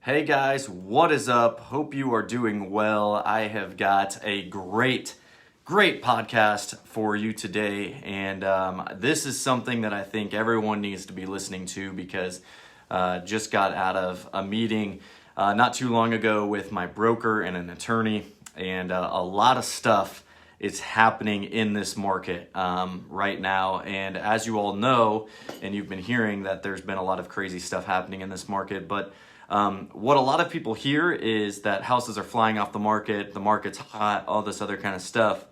Hey guys, what is up? Hope you are doing well. I have got a great podcast for you today, and this is something that I think everyone needs to be listening to because just got out of a meeting not too long ago with my broker and an attorney, and a lot of stuff is happening in this market right now. And as you all know, and you've been hearing that there's been a lot of crazy stuff happening in this market, but what a lot of people hear is that houses are flying off the market's hot, all this other kind of stuff.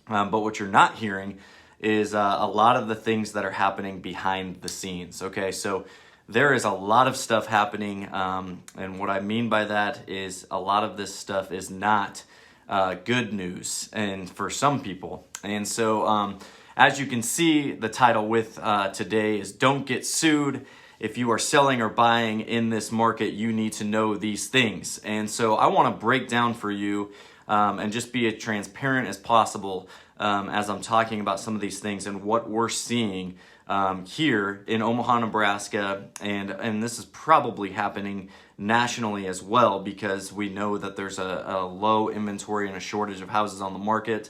But what you're not hearing is a lot of the things that are happening behind the scenes. Okay, so there is a lot of stuff happening, and what I mean by that is a lot of this stuff is not good news, and for some people. And so, as you can see, the title with today is "Don't Get Sued." If you are selling or buying in this market, you need to know these things. And so I want to break down for you and just be as transparent as possible as I'm talking about some of these things and what we're seeing here in Omaha, Nebraska. And this is probably happening nationally as well, because we know that there's a low inventory and a shortage of houses on the market,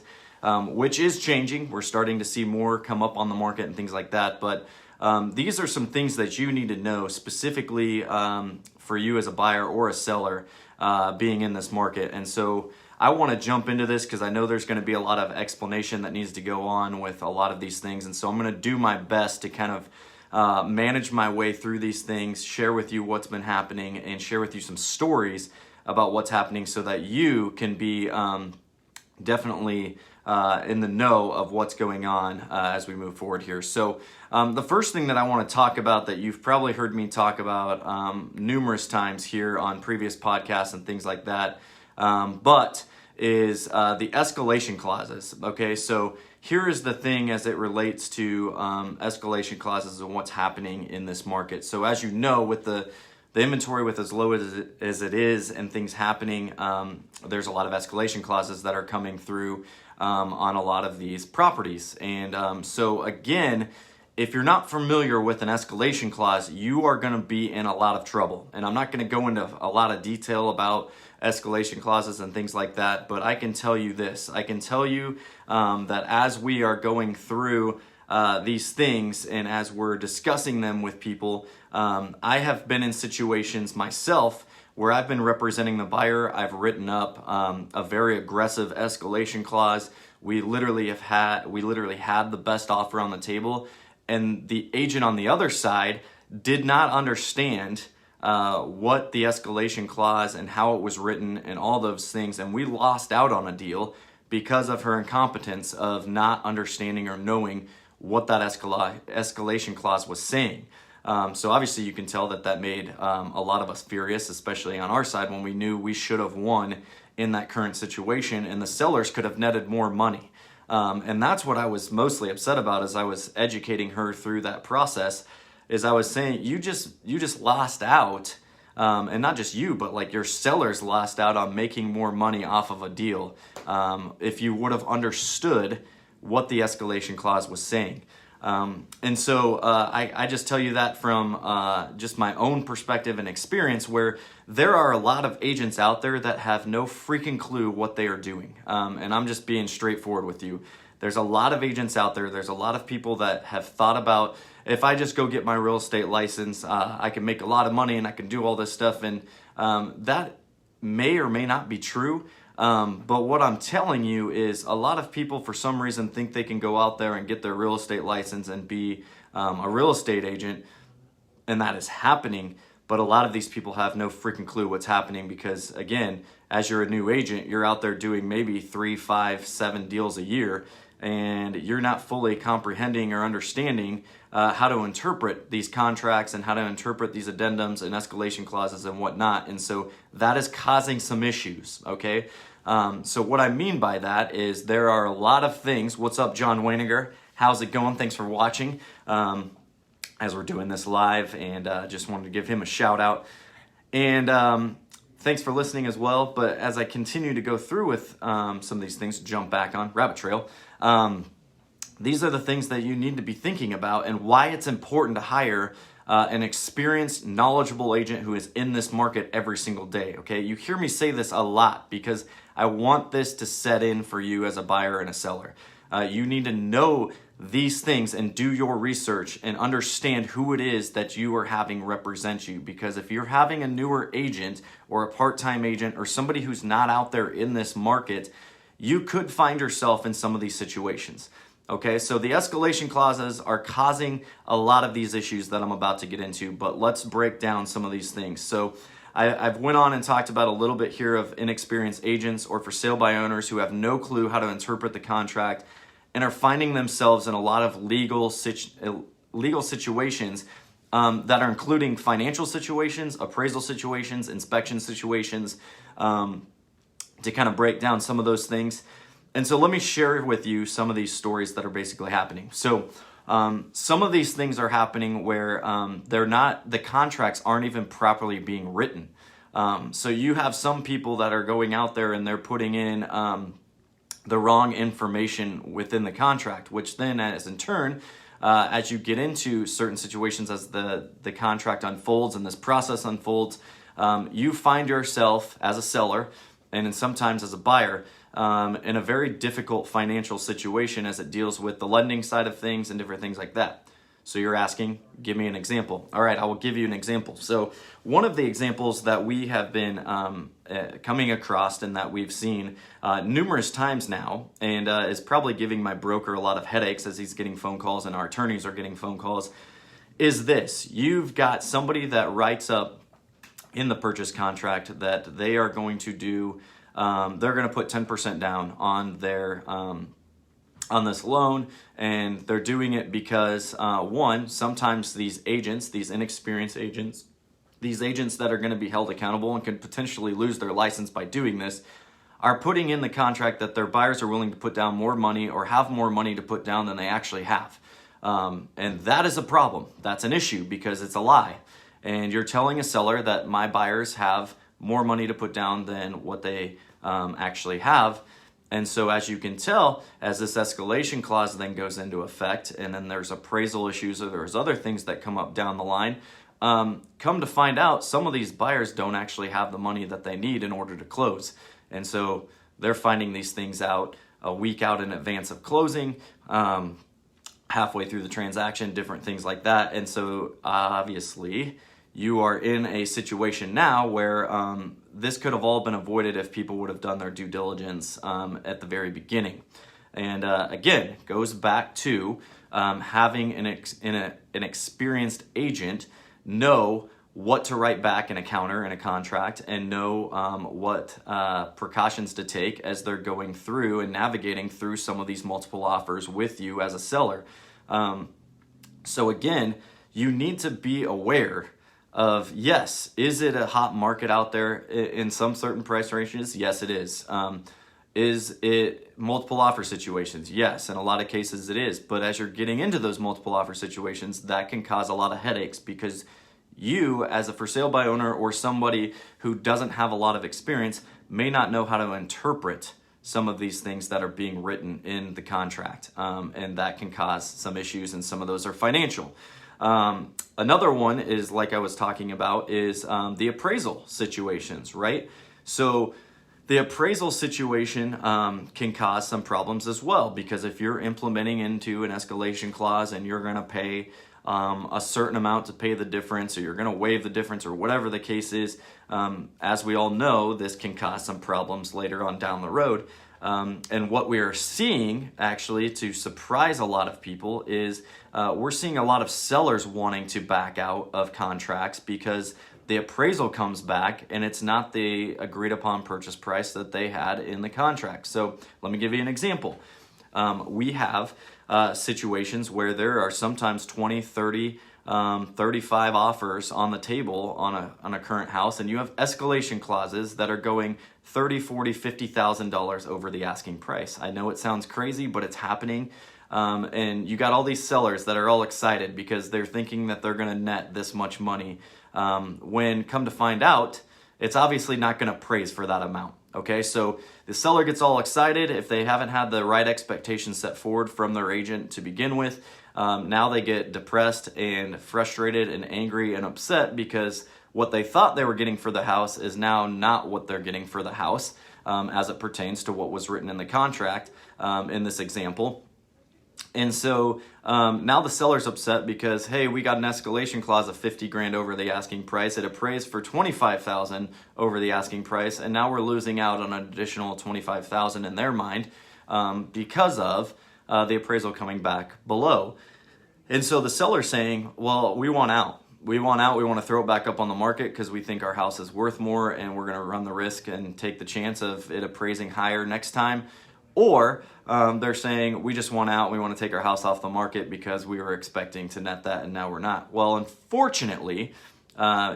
which is changing. We're starting to see more come up on the market and things like that. But these are some things that you need to know specifically for you as a buyer or a seller being in this market. And so I want to jump into this because I know there's going to be a lot of explanation that needs to go on with a lot of these things. And so I'm going to do my best to kind of manage my way through these things, share with you what's been happening, and share with you some stories about what's happening so that you can be definitely in the know of what's going on as we move forward here. So the first thing that I want to talk about that you've probably heard me talk about numerous times here on previous podcasts and things like that, but is the escalation clauses. Okay, so here is the thing as it relates to escalation clauses and what's happening in this market. So as you know, with the inventory with as low as it is and things happening, there's a lot of escalation clauses that are coming through on a lot of these properties. And so again, if you're not familiar with an escalation clause, you are going to be in a lot of trouble. And I'm not going to go into a lot of detail about escalation clauses and things like that, but I can tell you this. I can tell you that as we are going through these things and as we're discussing them with people, I have been in situations myself where I've been representing the buyer. I've written up a very aggressive escalation clause. We literally had the best offer on the table, and the agent on the other side did not understand what the escalation clause and how it was written and all those things, and we lost out on a deal because of her incompetence of not understanding or knowing what that escalation clause was saying. So obviously you can tell that made a lot of us furious, especially on our side, when we knew we should have won in that current situation and the sellers could have netted more money. And that's what I was mostly upset about as I was educating her through that process, is I was saying, you just lost out, and not just you, but like your sellers lost out on making more money off of a deal if you would have understood what the escalation clause was saying. And so I just tell you that from just my own perspective and experience, where there are a lot of agents out there that have no freaking clue what they are doing. And I'm just being straightforward with you. There's a lot of agents out there. There's a lot of people that have thought about, if I just go get my real estate license, I can make a lot of money and I can do all this stuff. And that may or may not be true. But what I'm telling you is a lot of people for some reason think they can go out there and get their real estate license and be a real estate agent, and that is happening. But a lot of these people have no freaking clue what's happening because, again, as you're a new agent, you're out there doing maybe 3, 5, 7 deals a year, and you're not fully comprehending or understanding how to interpret these contracts and how to interpret these addendums and escalation clauses and whatnot. And so that is causing some issues, okay? So what I mean by that is there are a lot of things. What's up, John Weininger? How's it going? Thanks for watching as we're doing this live, and just wanted to give him a shout out. And thanks for listening as well. But as I continue to go through with some of these things, jump back on rabbit trail, these are the things that you need to be thinking about and why it's important to hire an experienced, knowledgeable agent who is in this market every single day, okay? You hear me say this a lot because I want this to set in for you as a buyer and a seller. You need to know these things and do your research and understand who it is that you are having represent you. Because if you're having a newer agent or a part-time agent or somebody who's not out there in this market, you could find yourself in some of these situations. Okay, so the escalation clauses are causing a lot of these issues that I'm about to get into, but let's break down some of these things. So I've went on and talked about a little bit here of inexperienced agents or for sale by owners who have no clue how to interpret the contract and are finding themselves in a lot of legal situations that are including financial situations, appraisal situations, inspection situations, to kind of break down some of those things. And so let me share with you some of these stories that are basically happening. So some of these things are happening where the contracts aren't even properly being written. So you have some people that are going out there and they're putting in the wrong information within the contract, which then as in turn, as you get into certain situations, as the contract unfolds and this process unfolds, you find yourself as a seller and then sometimes as a buyer in a very difficult financial situation as it deals with the lending side of things and different things like that. So you're asking, give me an example. All right, I will give you an example. So one of the examples that we have been coming across and that we've seen numerous times now, and is probably giving my broker a lot of headaches as he's getting phone calls and our attorneys are getting phone calls, is this. You've got somebody that writes up in the purchase contract that they are going to do, they're going to put 10% down on their on this loan, and they're doing it because one, sometimes these agents, these inexperienced agents, these agents that are going to be held accountable and could potentially lose their license by doing this, are putting in the contract that their buyers are willing to put down more money or have more money to put down than they actually have. And that is a problem. That's an issue because it's a lie. And you're telling a seller that my buyers have more money to put down than what they actually have. And so as you can tell, as this escalation clause then goes into effect, and then there's appraisal issues or there's other things that come up down the line, come to find out some of these buyers don't actually have the money that they need in order to close. And so they're finding these things out a week out in advance of closing, halfway through the transaction, different things like that. And so obviously you are in a situation now where this could have all been avoided if people would have done their due diligence at the very beginning. And again, goes back to having an experienced agent know what to write back in a counter in a contract and know what precautions to take as they're going through and navigating through some of these multiple offers with you as a seller. So again, you need to be aware of, yes, is it a hot market out there in some certain price ranges? Yes, it is. Is it multiple offer situations? Yes, in a lot of cases it is. But as you're getting into those multiple offer situations, that can cause a lot of headaches because you, as a for sale by owner or somebody who doesn't have a lot of experience, may not know how to interpret some of these things that are being written in the contract. And that can cause some issues, and some of those are financial. Another one is, like I was talking about, is the appraisal situations, right? So the appraisal situation can cause some problems as well, because if you're implementing into an escalation clause and you're going to pay a certain amount to pay the difference, or you're going to waive the difference, or whatever the case is, as we all know, this can cause some problems later on down the road. And what we are seeing, actually, to surprise a lot of people, is we're seeing a lot of sellers wanting to back out of contracts because the appraisal comes back and it's not the agreed upon purchase price that they had in the contract. So let me give you an example. We have situations where there are sometimes 20, 30, 35 offers on the table on a current house, and you have escalation clauses that are going $30,000, $40,000, $50,000 over the asking price. I know it sounds crazy, but it's happening. And you got all these sellers that are all excited because they're thinking that they're going to net this much money. When come to find out, it's obviously not going to appraise for that amount. Okay, so the seller gets all excited if they haven't had the right expectations set forward from their agent to begin with. now they get depressed and frustrated and angry and upset because what they thought they were getting for the house is now not what they're getting for the house, as it pertains to what was written in the contract in this example. And so now the seller's upset because, hey, we got an escalation clause of 50 grand over the asking price. It appraised for 25,000 over the asking price, and now we're losing out on an additional 25,000 in their mind because of the appraisal coming back below. And so the seller's saying, well, we want out. We want out. We want to throw it back up on the market because we think our house is worth more, and we're going to run the risk and take the chance of it appraising higher next time. Or they're saying, we just want out, we want to take our house off the market because we were expecting to net that and now we're not. Well, unfortunately,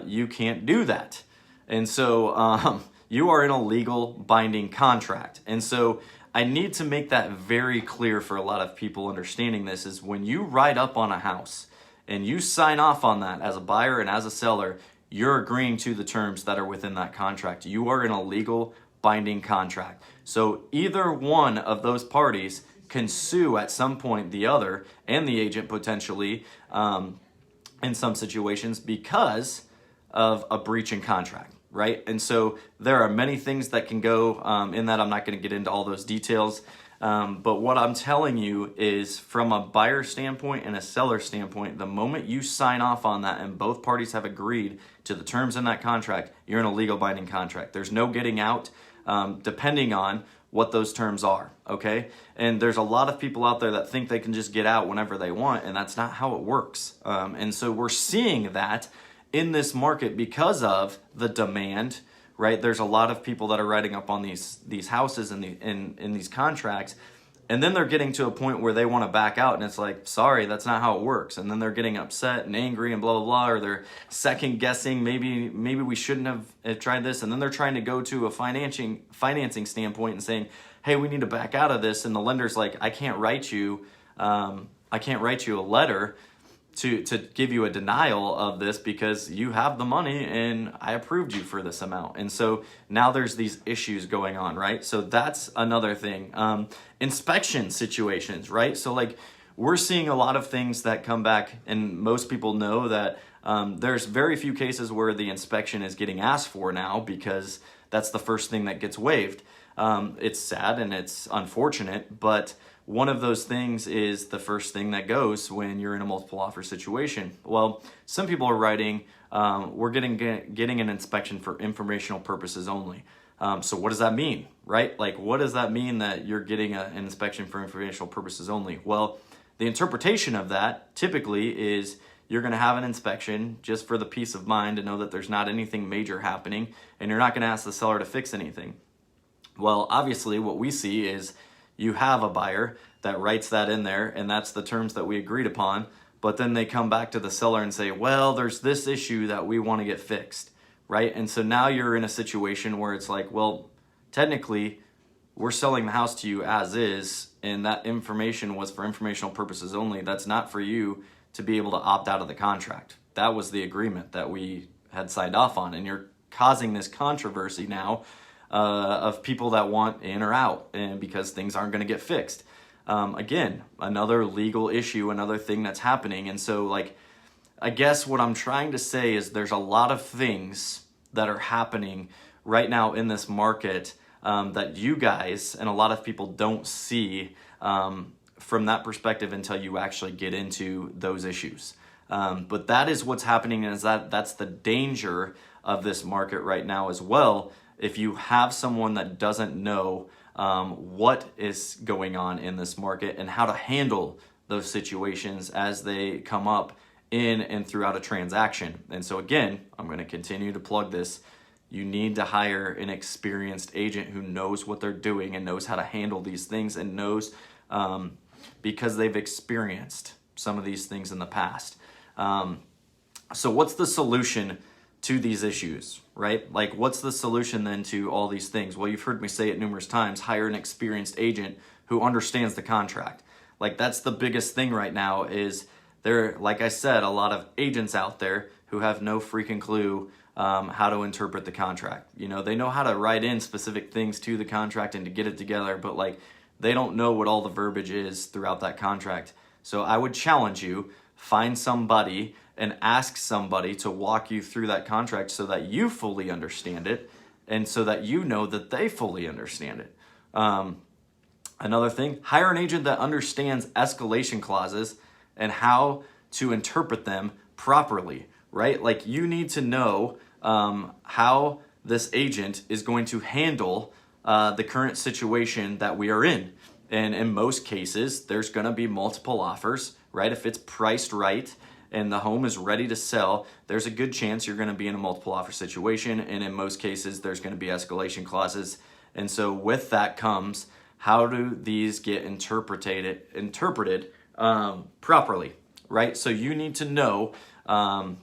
you can't do that. And so you are in a legal binding contract. And so I need to make that very clear for a lot of people understanding this, is when you write up on a house and you sign off on that as a buyer and as a seller, you're agreeing to the terms that are within that contract. You are in a legal binding contract. So either one of those parties can sue at some point the other and the agent potentially in some situations because of a breach in contract, right? And so there are many things that can go in that. I'm not going to get into all those details. But what I'm telling you is, from a buyer standpoint and a seller standpoint, the moment you sign off on that and both parties have agreed to the terms in that contract, you're in a legal binding contract. There's no getting out depending on what those terms are, okay? And there's a lot of people out there that think they can just get out whenever they want, and that's not how it works. And so we're seeing that in this market because of the demand, right? There's a lot of people that are writing up on these houses and in these contracts, and then they're getting to a point where they want to back out, and it's like, sorry, that's not how it works. And then they're getting upset and angry and blah, blah, blah, or they're second guessing, maybe we shouldn't have tried this. And then they're trying to go to a financing standpoint and saying, hey, we need to back out of this. And the lender's like, I can't write you a letter to give you a denial of this because you have the money and I approved you for this amount. And so now there's these issues going on, right? So that's another thing. Inspection situations, right? So like we're seeing a lot of things that come back, and most people know that there's very few cases where the inspection is getting asked for now because that's the first thing that gets waived. It's sad and it's unfortunate, but one of those things is the first thing that goes when you're in a multiple offer situation. Well, some people are writing, we're getting an inspection for informational purposes only. So what does that mean, right? Like, what does that mean that you're getting an inspection for informational purposes only? Well, the interpretation of that typically is you're going to have an inspection just for the peace of mind to know that there's not anything major happening, and you're not going to ask the seller to fix anything. Well, obviously what we see is you have a buyer that writes that in there, and that's the terms that we agreed upon, but then they come back to the seller and say, well, there's this issue that we want to get fixed, right? And so now you're in a situation where it's like, well, technically we're selling the house to you as is, and that information was for informational purposes only. That's not for you to be able to opt out of the contract. That was the agreement that we had signed off on, and you're causing this controversy now of people that want in or out, and because things aren't going to get fixed. Again, another legal issue, another thing that's happening. And so, like, I guess what I'm trying to say is there's a lot of things that are happening right now in this market that you guys and a lot of people don't see from that perspective until you actually get into those issues. But that is what's happening, and that's the danger of this market right now as well. If you have someone that doesn't know what is going on in this market and how to handle those situations as they come up in and throughout a transaction. And so again, I'm going to continue to plug this. You need to hire an experienced agent who knows what they're doing and knows how to handle these things and knows because they've experienced some of these things in the past. So what's the solution to these issues, right? Like, what's the solution then to all these things? Well, you've heard me say it numerous times: hire an experienced agent who understands the contract. Like, that's the biggest thing right now. Is there, like I said, a lot of agents out there who have no freaking clue how to interpret the contract. You know, they know how to write in specific things to the contract and to get it together, but like, they don't know what all the verbiage is throughout that contract. So I would challenge you, find somebody and ask somebody to walk you through that contract so that you fully understand it and so that you know that they fully understand it. Another thing, hire an agent that understands escalation clauses and how to interpret them properly, right? Like you need to know how this agent is going to handle the current situation that we are in. And in most cases, there's going to be multiple offers, right? If it's priced right and the home is ready to sell, there's a good chance you're going to be in a multiple offer situation. And in most cases, there's going to be escalation clauses. And so with that comes, how do these get interpreted properly, right? So you need to know, and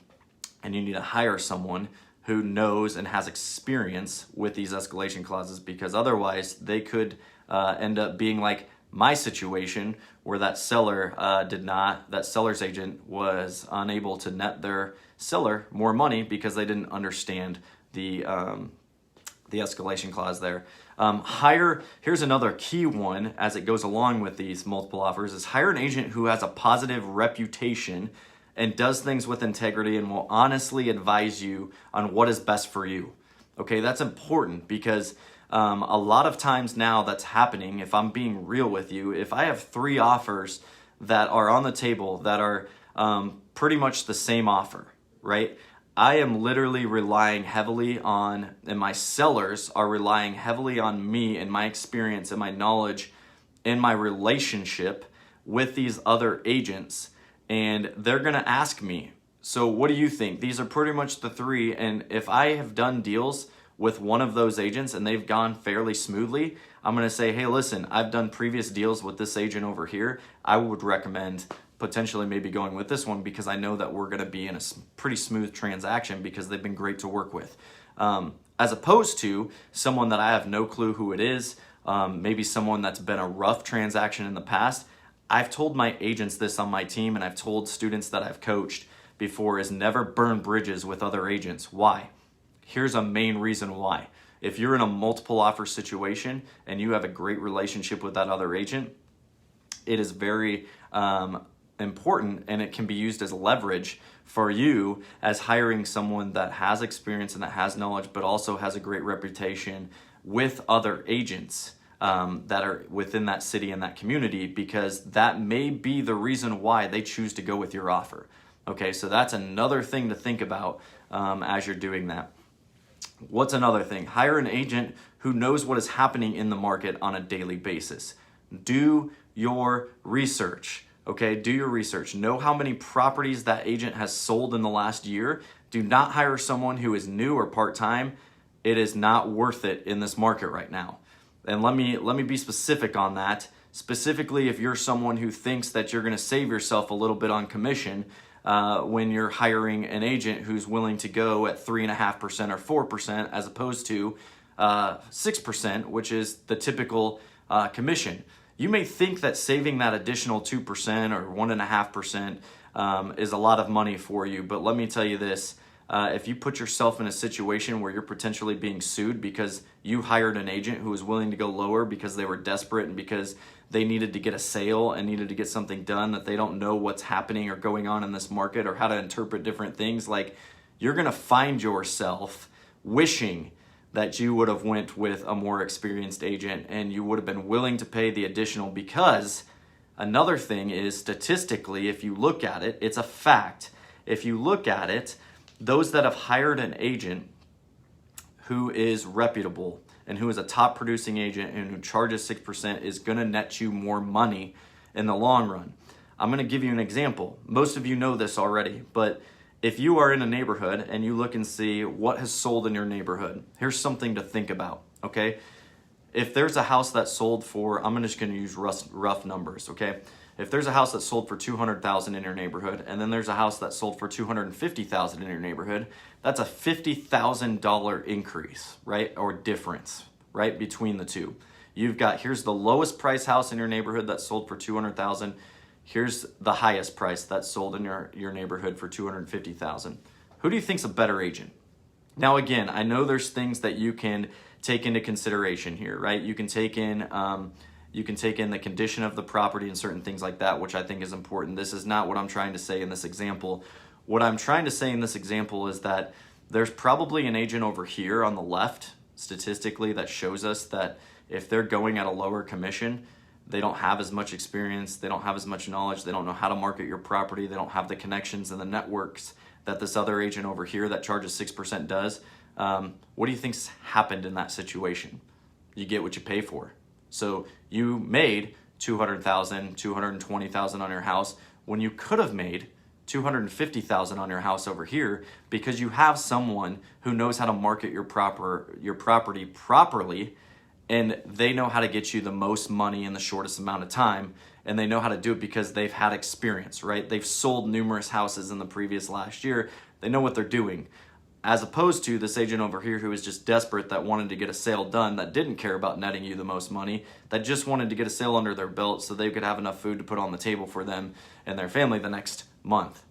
you need to hire someone who knows and has experience with these escalation clauses, because otherwise they could end up being like my situation where that seller's agent was unable to net their seller more money because they didn't understand the escalation clause there. Here's another key one as it goes along with these multiple offers is hire an agent who has a positive reputation and does things with integrity and will honestly advise you on what is best for you. Okay, that's important because a lot of times now that's happening, if I'm being real with you, if I have 3 offers that are on the table that are pretty much the same offer, right? I am literally relying heavily on, and my sellers are relying heavily on me and my experience and my knowledge and my relationship with these other agents. And they're going to ask me, so what do you think? These are pretty much the 3. And if I have done deals with one of those agents and they've gone fairly smoothly, I'm going to say, hey, listen, I've done previous deals with this agent over here. I would recommend potentially maybe going with this one because I know that we're going to be in a pretty smooth transaction because they've been great to work with. As opposed to someone that I have no clue who it is, maybe someone that's been a rough transaction in the past. I've told my agents this on my team, and I've told students that I've coached before, is never burn bridges with other agents. Why? Here's a main reason why. If you're in a multiple offer situation and you have a great relationship with that other agent, it is very important, and it can be used as leverage for you as hiring someone that has experience and that has knowledge, but also has a great reputation with other agents that are within that city and that community, because that may be the reason why they choose to go with your offer. Okay, so that's another thing to think about as you're doing that. What's another thing? Hire an agent who knows what is happening in the market on a daily basis. Do your research. Okay, do your research. Know how many properties that agent has sold in the last year. Do not hire someone who is new or part-time. It is not worth it in this market right now. And let me be specific on that. Specifically, if you're someone who thinks that you're going to save yourself a little bit on commission when you're hiring an agent who's willing to go at 3.5% or 4% as opposed to 6%, which is the typical commission. You may think that saving that additional 2% or 1.5% is a lot of money for you, but let me tell you this. If you put yourself in a situation where you're potentially being sued because you hired an agent who was willing to go lower because they were desperate and because they needed to get a sale and needed to get something done, that they don't know what's happening or going on in this market or how to interpret different things, like, you're going to find yourself wishing that you would have went with a more experienced agent and you would have been willing to pay the additional, because another thing is, statistically, if you look at it, it's a fact. If you look at it, those that have hired an agent who is reputable and who is a top producing agent and who charges 6% is going to net you more money in the long run. I'm going to give you an example. Most of you know this already, but if you are in a neighborhood and you look and see what has sold in your neighborhood, here's something to think about, okay? If there's a house that sold for, I'm just going to use rough numbers, okay? If there's a house that sold for $200,000 in your neighborhood, and then there's a house that sold for $250,000 in your neighborhood, that's a $50,000 increase, right? Or difference, right? Between the two. You've got, here's the lowest price house in your neighborhood that sold for $200,000. Here's the highest price that sold in your neighborhood for $250,000. Who do you think's a better agent? Now, again, I know there's things that you can take into consideration here, right? You can take in, You can take in the condition of the property and certain things like that, which I think is important. This is not what I'm trying to say in this example. What I'm trying to say in this example is that there's probably an agent over here on the left, statistically, that shows us that if they're going at a lower commission, they don't have as much experience, they don't have as much knowledge, they don't know how to market your property, they don't have the connections and the networks that this other agent over here that charges 6% does. What do you think's happened in that situation? You get what you pay for. So you made $200,000, $220,000 on your house when you could have made $250,000 on your house over here, because you have someone who knows how to market your property properly, and they know how to get you the most money in the shortest amount of time, and they know how to do it because they've had experience, right? They've sold numerous houses in the previous last year. They know what they're doing. As opposed to this agent over here who is just desperate, that wanted to get a sale done, that didn't care about netting you the most money, that just wanted to get a sale under their belt so they could have enough food to put on the table for them and their family the next month.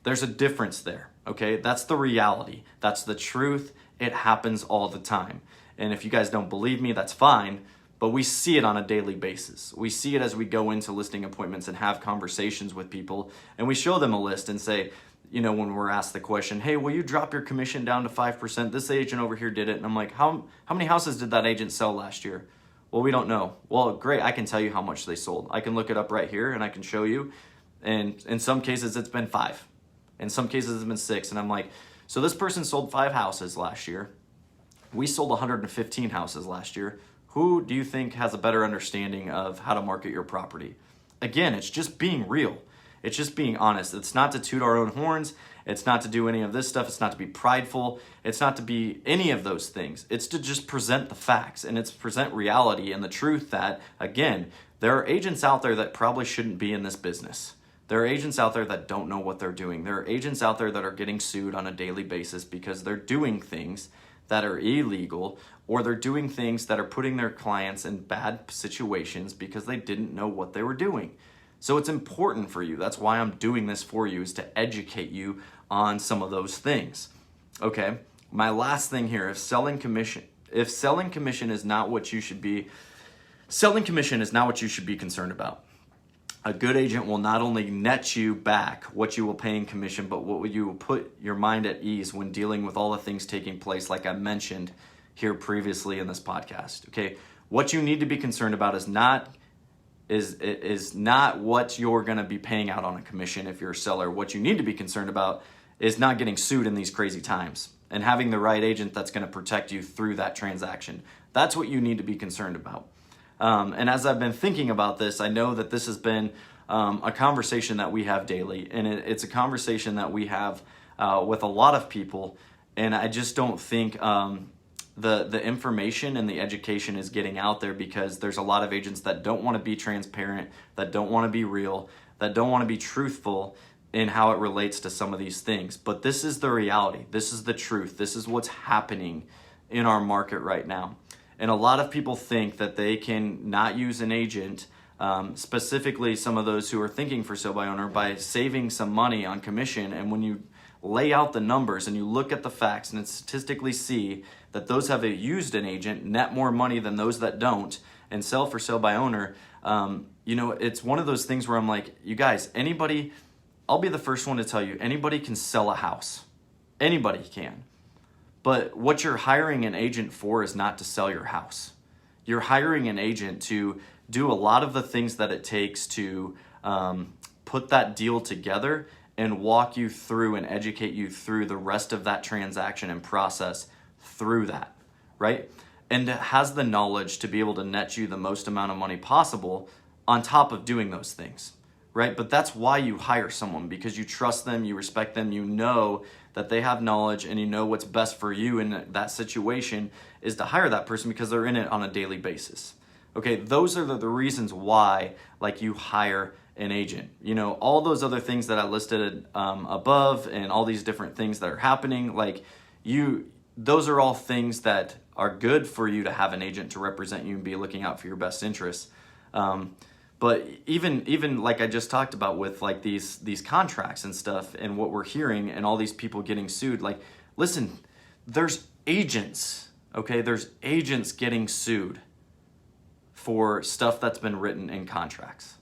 There's a difference there, okay? That's the reality. That's the truth. It happens all the time. And if you guys don't believe me, that's fine, but we see it on a daily basis. We see it as we go into listing appointments and have conversations with people, and we show them a list and say, you know, when we're asked the question, hey, will you drop your commission down to 5%? This agent over here did it. And I'm like, how many houses did that agent sell last year? Well, we don't know. Well, great. I can tell you how much they sold. I can look it up right here and I can show you. And in some cases, it's been 5. In some cases, it's been 6. And I'm like, so this person sold 5 houses last year. We sold 115 houses last year. Who do you think has a better understanding of how to market your property? Again, it's just being real. It's just being honest. It's not to toot our own horns. It's not to do any of this stuff. It's not to be prideful. It's not to be any of those things. It's to just present the facts, and it's present reality and the truth that, again, there are agents out there that probably shouldn't be in this business. There are agents out there that don't know what they're doing. There are agents out there that are getting sued on a daily basis because they're doing things that are illegal, or they're doing things that are putting their clients in bad situations because they didn't know what they were doing. So it's important for you. That's why I'm doing this for you, is to educate you on some of those things. Okay, my last thing here, if selling commission is not what you should be, selling commission is not what you should be concerned about. A good agent will not only net you back what you will pay in commission, but what you will put your mind at ease when dealing with all the things taking place, like I mentioned here previously in this podcast. Okay, what you need to be concerned about is not what you're going to be paying out on a commission if you're a seller. What you need to be concerned about is not getting sued in these crazy times and having the right agent that's going to protect you through that transaction. That's what you need to be concerned about. And as I've been thinking about this, I know that this has been a conversation that we have daily, and it's a conversation that we have with a lot of people, and I just don't think the information and the education is getting out there, because there's a lot of agents that don't want to be transparent, that don't want to be real, that don't want to be truthful in how it relates to some of these things. But this is the reality. This is the truth. This is what's happening in our market right now. And a lot of people think that they can not use an agent, specifically some of those who are thinking for sale by owner, by saving some money on commission. And when you lay out the numbers and you look at the facts and statistically see that those have used an agent net more money than those that don't and sell for sale by owner, it's one of those things where I'm like, you guys, anybody, I'll be the first one to tell you, anybody can sell a house. Anybody can. But what you're hiring an agent for is not to sell your house. You're hiring an agent to do a lot of the things that it takes to put that deal together and walk you through and educate you through the rest of that transaction and process through that, right? And has the knowledge to be able to net you the most amount of money possible on top of doing those things, right? But that's why you hire someone, because you trust them, you respect them, you know that they have knowledge, and you know what's best for you in that situation is to hire that person because they're in it on a daily basis. Okay, those are the reasons why, like, you hire an agent. You know, all those other things that I listed above and all these different things that are happening, like, those are all things that are good for you to have an agent to represent you and be looking out for your best interests. But even like I just talked about with like these contracts and stuff and what we're hearing and all these people getting sued, like, listen, there's agents, okay? There's agents getting sued for stuff that's been written in contracts.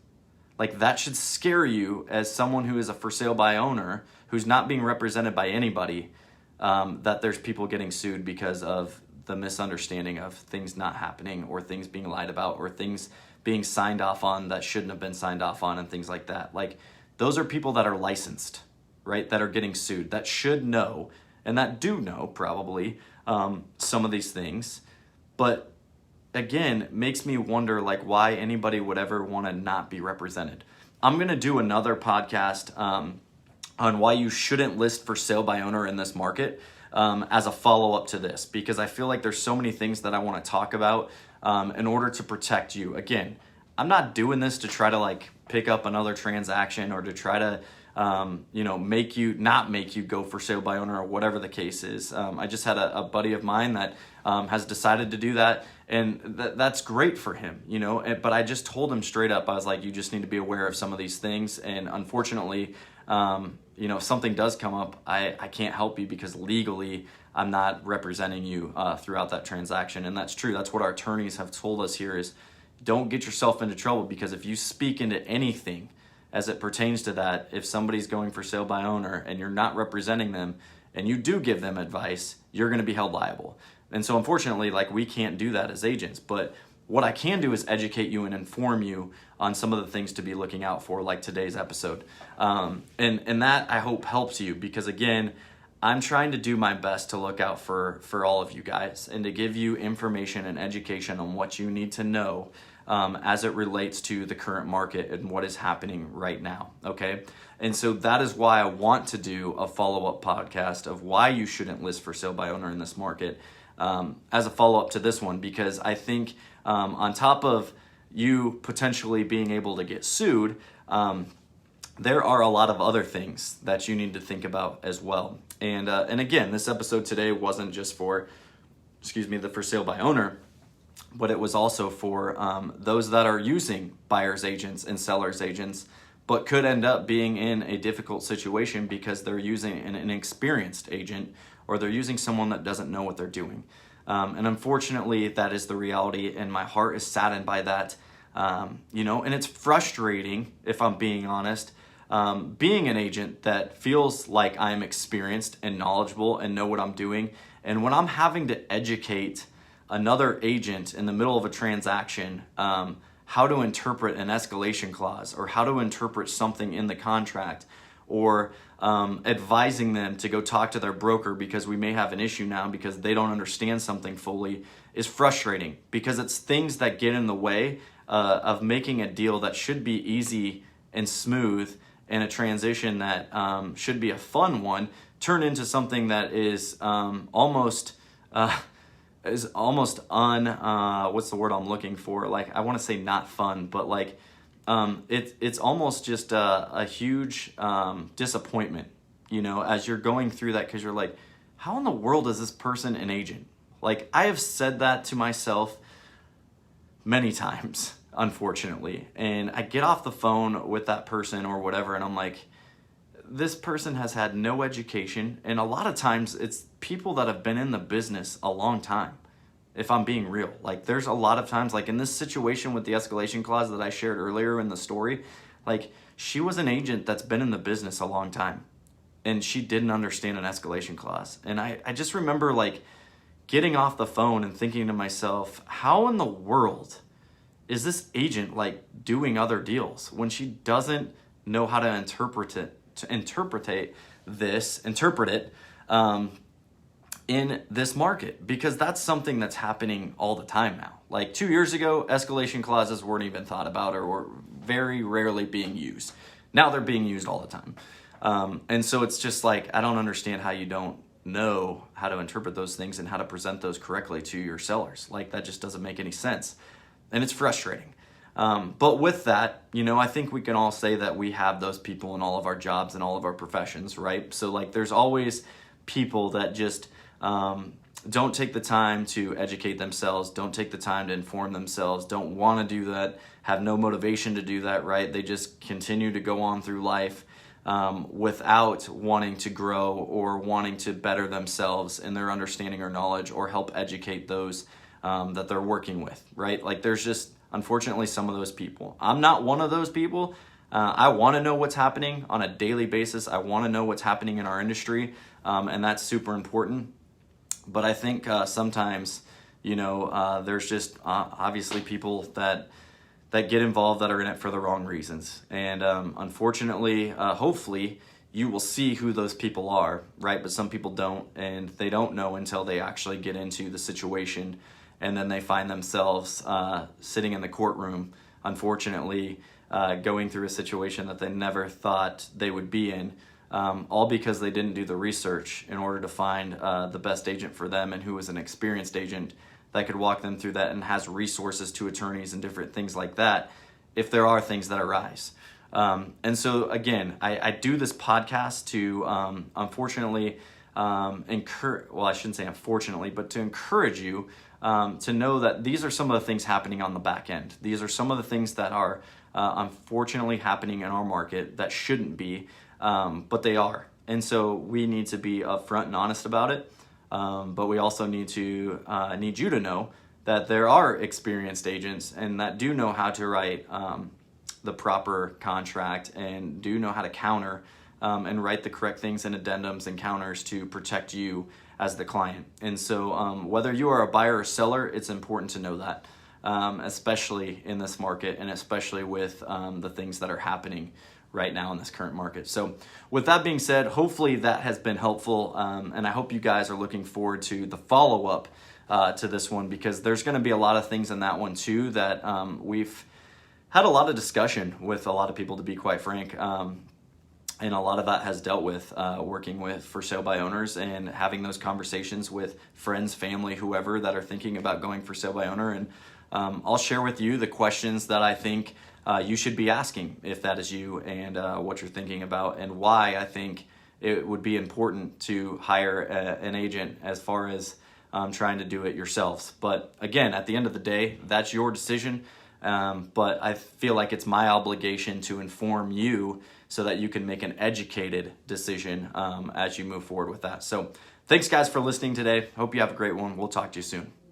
Like, that should scare you as someone who is a for sale by owner who's not being represented by anybody, that there's people getting sued because of the misunderstanding of things not happening, or things being lied about, or things being signed off on that shouldn't have been signed off on, and things like that. Like, those are people that are licensed, right, that are getting sued, that should know, and that do know probably some of these things. But again, makes me wonder, like, why anybody would ever want to not be represented. I'm going to do another podcast on why you shouldn't list for sale by owner in this market as a follow-up to this, because I feel like there's so many things that I want to talk about in order to protect you. Again, I'm not doing this to try to like pick up another transaction, or to try to make you go for sale by owner, or whatever the case is. I just had a buddy of mine that has decided to do that, and that's great for him, but I just told him straight up, I was like, you just need to be aware of some of these things. And unfortunately, if something does come up, I can't help you, because legally I'm not representing you throughout that transaction. And that's true. That's what our attorneys have told us here, is don't get yourself into trouble, because if you speak into anything as it pertains to that, if somebody's going for sale by owner and you're not representing them, and you do give them advice, you're going to be held liable. And so unfortunately, like, we can't do that as agents. But what I can do is educate you and inform you on some of the things to be looking out for, like today's episode. And that, I hope, helps you, because again, I'm trying to do my best to look out for all of you guys, and to give you information and education on what you need to know as it relates to the current market and what is happening right now, okay? And so that is why I want to do a follow-up podcast of why you shouldn't list for sale by owner in this market, as a follow-up to this one, because I think on top of you potentially being able to get sued, there are a lot of other things that you need to think about as well. And again, this episode today wasn't just for, the for sale by owner, but it was also for those that are using buyer's agents and seller's agents, but could end up being in a difficult situation because they're using an inexperienced agent, or they're using someone that doesn't know what they're doing. And unfortunately, that is the reality, and my heart is saddened by that. And it's frustrating, if I'm being honest, being an agent that feels like I'm experienced and knowledgeable and know what I'm doing. And when I'm having to educate another agent in the middle of a transaction, how to interpret an escalation clause, or how to interpret something in the contract, or advising them to go talk to their broker because we may have an issue now because they don't understand something fully, is frustrating, because it's things that get in the way of making a deal that should be easy and smooth, and a transition that should be a fun one turn into something that is almost what's the word I'm looking for? Like, I want to say not fun, but like it's almost just a huge disappointment, as you're going through that, because you're like, how in the world is this person an agent? Like, I have said that to myself many times, unfortunately, and I get off the phone with that person or whatever, and I'm like, this person has had no education, and a lot of times it's people that have been in the business a long time, if I'm being real. Like, there's a lot of times, like in this situation with the escalation clause that I shared earlier in the story, like, she was an agent that's been in the business a long time, and she didn't understand an escalation clause. And I just remember like getting off the phone and thinking to myself, how in the world is this agent like doing other deals when she doesn't know how to interpret it in this market? Because that's something that's happening all the time now. Like 2 years ago, escalation clauses weren't even thought about, or were very rarely being used. Now they're being used all the time. And so it's just like, I don't understand how you don't know how to interpret those things and how to present those correctly to your sellers. Like, that just doesn't make any sense. And it's frustrating. But with that, I think we can all say that we have those people in all of our jobs and all of our professions, right? So like, there's always people that just don't take the time to educate themselves, don't take the time to inform themselves, don't want to do that, have no motivation to do that, right? They just continue to go on through life without wanting to grow or wanting to better themselves in their understanding or knowledge, or help educate those that they're working with, right? Like, there's just, unfortunately, some of those people. I'm not one of those people. I want to know what's happening on a daily basis. I want to know what's happening in our industry, and that's super important. But I think sometimes, there's just obviously people that get involved that are in it for the wrong reasons. And unfortunately, hopefully, you will see who those people are, right? But some people don't, and they don't know until they actually get into the situation, and then they find themselves sitting in the courtroom, unfortunately, going through a situation that they never thought they would be in, all because they didn't do the research in order to find the best agent for them, and who was an experienced agent that could walk them through that and has resources to attorneys and different things like that if there are things that arise. And so again, I do this podcast to unfortunately encourage, well, I shouldn't say unfortunately, but to encourage you to know that these are some of the things happening on the back end. These are some of the things that are unfortunately happening in our market that shouldn't be, but they are. And so we need to be upfront and honest about it. But we also need you to know that there are experienced agents and that do know how to write the proper contract and do know how to counter and write the correct things and addendums and counters to protect you as the client. And so whether you are a buyer or seller, it's important to know that, especially in this market and especially with the things that are happening right now in this current market. So with that being said, hopefully that has been helpful, and I hope you guys are looking forward to the follow-up to this one, because there's going to be a lot of things in that one too that we've had a lot of discussion with a lot of people, to be quite frank, and a lot of that has dealt with working with for sale by owners and having those conversations with friends, family, whoever that are thinking about going for sale by owner. And I'll share with you the questions that I think you should be asking if that is you, and what you're thinking about, and why I think it would be important to hire an agent as far as trying to do it yourselves. But again, at the end of the day, that's your decision. But I feel like it's my obligation to inform you so that you can make an educated decision as you move forward with that. So thanks guys for listening today. Hope you have a great one. We'll talk to you soon.